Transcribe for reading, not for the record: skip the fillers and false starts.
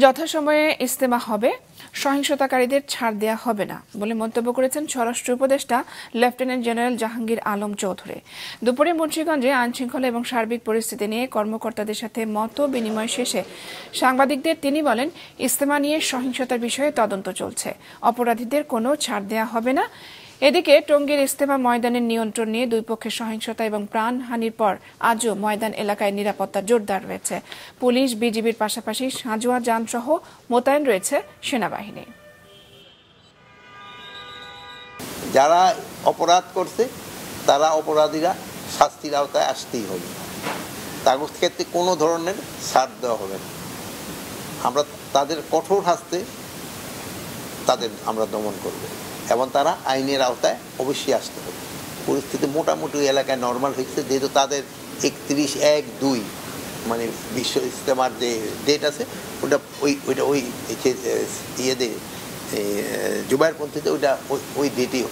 যথাসময়ে ইজতেমা হবে, সহিংসতাকারীদের ছাড় দেয়া হবে না বলে মন্তব্য করেছেন স্বরাষ্ট্র উপদেষ্টা লেফটেন্যান্ট জেনারেল জাহাঙ্গীর আলম চৌধুরী। দুপুরে মুন্সিগঞ্জে আইনশৃঙ্খলা এবং সার্বিক পরিস্থিতি নিয়ে কর্মকর্তাদের সাথে মত বিনিময় শেষে সাংবাদিকদের তিনি বলেন, ইজতেমা নিয়ে সহিংসতার বিষয়ে তদন্ত চলছে, অপরাধীদের কোনো ছাড় দেয়া হবে না। এদিকে টঙ্গীর ইজতেমা ময়দানের নিয়ন্ত্রণ নিয়ে দুই পক্ষের সহিংসতা এবং প্রাণহানির পর আজও ময়দান এলাকায় নিরাপত্তা জোরদার রয়েছে। পুলিশ, বিজিবির পাশাপাশি সাঁজোয়া যানসহ মোতায়েন রয়েছে সেনাবাহিনী। যারা অপরাধ করছে তারা অপরাধীরা শাস্তির আওতায় আসতেই হবে, তাদের ক্ষেত্রে কোনো ধরনের ছাড় দেওয়া হবে না। আমরা তাদের কঠোর হাস্তে আমরা দমন করব এবং তারা আইনের আওতায় অবশ্যই আসতে হবে। পরিস্থিতি মোটামুটি এলাকায় নর্মাল হয়েছে, যেহেতু তাদের 31/1/2 মানে বিশ্ব ইজতেমার যে ডেট আছে ওটা ওই ইয়েতে জুবাইরপন্থীতে ওই ডেটেই